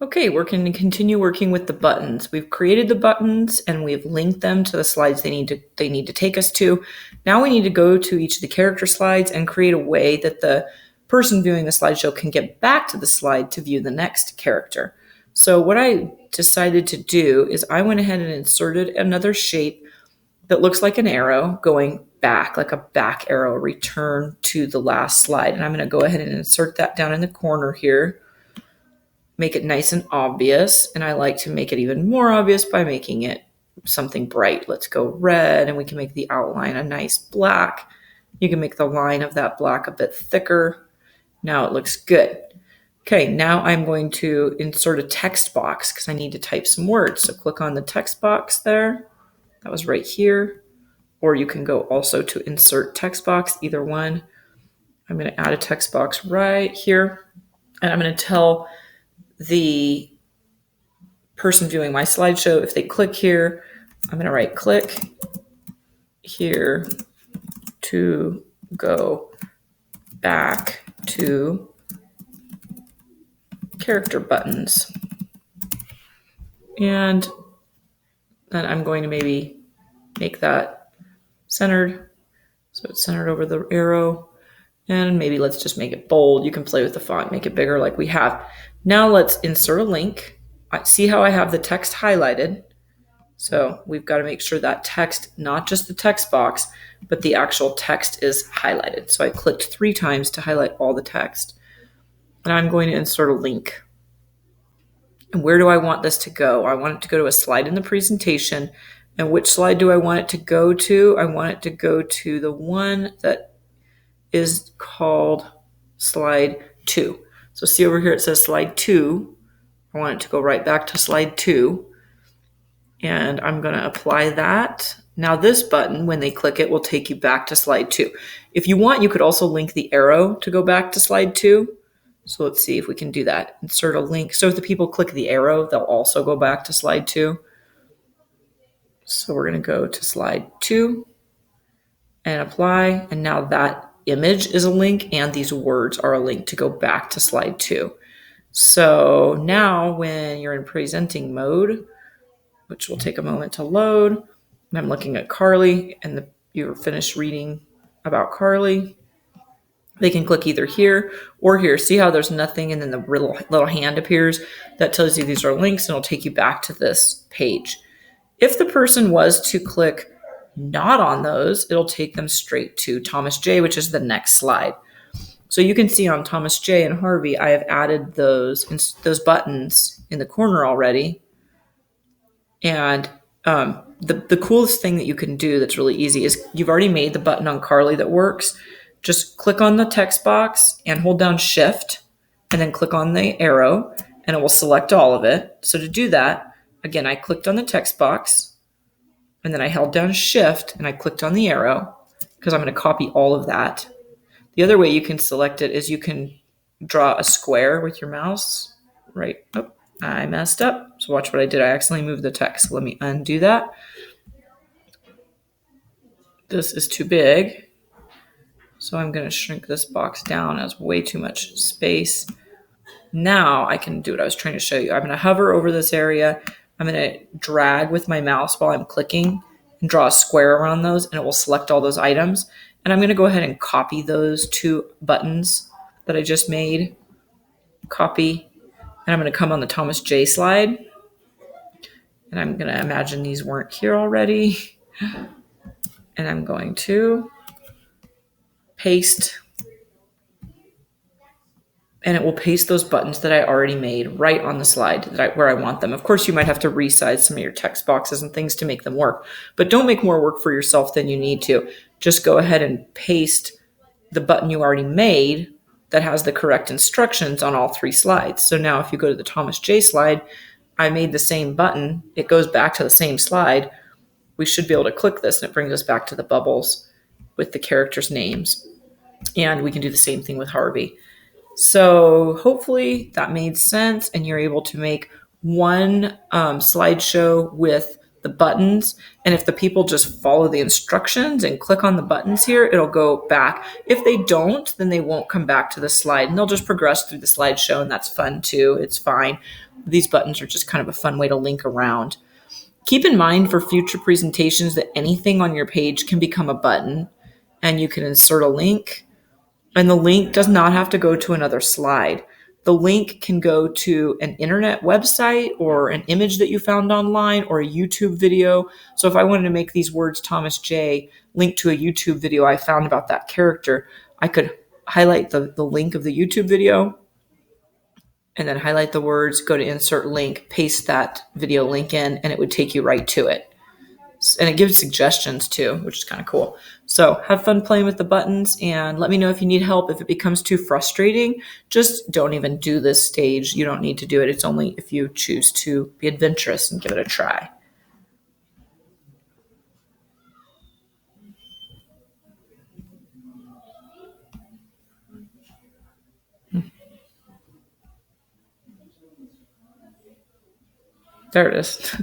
Okay, we're going to continue working with the buttons. We've created the buttons and we've linked them to the slides they need to take us to. Now we need to go to each of the character slides and create a way that the person viewing the slideshow can get back to the slide to view the next character. So what I decided to do is I went ahead and inserted another shape that looks like an arrow going back, like a back arrow, return to the last slide. And I'm going to go ahead and insert that down in the corner here. Make it nice and obvious. And I like to make it even more obvious by making it something bright. Let's go red, and we can make the outline a nice black. You can make the line of that black a bit thicker. Now it looks good. Okay, now I'm going to insert a text box because I need to type some words. So click on the text box there. That was right here. Or you can go also to insert text box, either one. I'm going to add a text box right here. And I'm going to tell the person viewing my slideshow, if they click here, I'm going to right click here to go back to character buttons. And then I'm going to maybe make that centered. So it's centered over the arrow. And maybe let's just make it bold. You can play with the font, make it bigger like we have. Now let's insert a link. See how I have the text highlighted? So we've got to make sure that text, not just the text box, but the actual text is highlighted. So I clicked 3 times to highlight all the text. And I'm going to insert a link. And where do I want this to go? I want it to go to a slide in the presentation. And which slide do I want it to go to? I want it to go to the one that is called slide 2. So see over here, it says slide 2. I want it to go right back to slide 2. And I'm going to apply that. Now this button, when they click it, will take you back to slide 2. If you want, you could also link the arrow to go back to slide 2. So let's see if we can do that. Insert a link. So if the people click the arrow, they'll also go back to slide 2. So we're going to go to slide 2 and apply. And now that image is a link and these words are a link to go back to slide 2. So now when you're in presenting mode, which will take a moment to load, and I'm looking at Carly and you're finished reading about Carly, they can click either here or here. See how there's nothing and then the little hand appears? That tells you these are links and it'll take you back to this page. If the person was to click not on those, it'll take them straight to Thomas J, which is the next slide. So you can see on Thomas J and Harvey, I have added those buttons in the corner already. And the coolest thing that you can do that's really easy is you've already made the button on Carly that works. Just click on the text box and hold down Shift and then click on the arrow and it will select all of it. So to do that, again, I clicked on the text box and then I held down Shift and I clicked on the arrow because I'm going to copy all of that. The other way you can select it is you can draw a square with your mouse. Right. Oh, I messed up. So watch what I did. I accidentally moved the text. Let me undo that. This is too big. So I'm going to shrink this box down. It has way too much space. Now I can do what I was trying to show you. I'm going to hover over this area. I'm going to drag with my mouse while I'm clicking and draw a square around those, and it will select all those items. And I'm going to go ahead and copy those 2 buttons that I just made. Copy. And I'm going to come on the Thomas J slide. And I'm going to imagine these weren't here already. And I'm going to paste. And it will paste those buttons that I already made right on the slide where I want them. Of course, you might have to resize some of your text boxes and things to make them work. But don't make more work for yourself than you need to. Just go ahead and paste the button you already made that has the correct instructions on all 3 slides. So now if you go to the Thomas J slide, I made the same button. It goes back to the same slide. We should be able to click this and it brings us back to the bubbles with the characters' names. And we can do the same thing with Harvey. So hopefully that made sense and you're able to make one slideshow with the buttons. And if the people just follow the instructions and click on the buttons here, it'll go back. If they don't, then they won't come back to the slide and they'll just progress through the slideshow, and that's fun too. It's fine. These buttons are just kind of a fun way to link around. Keep in mind for future presentations that anything on your page can become a button, and you can insert a link, and the link does not have to go to another slide. The link can go to an internet website or an image that you found online or a YouTube video. So if I wanted to make these words Thomas J link to a YouTube video I found about that character, I could highlight the link of the YouTube video and then highlight the words, go to insert link, paste that video link in, and it would take you right to it. And it gives suggestions too, which is kind of cool. So have fun playing with the buttons and let me know if you need help. If it becomes too frustrating, just don't even do this stage. You don't need to do it. It's only if you choose to be adventurous and give it a try. There it is.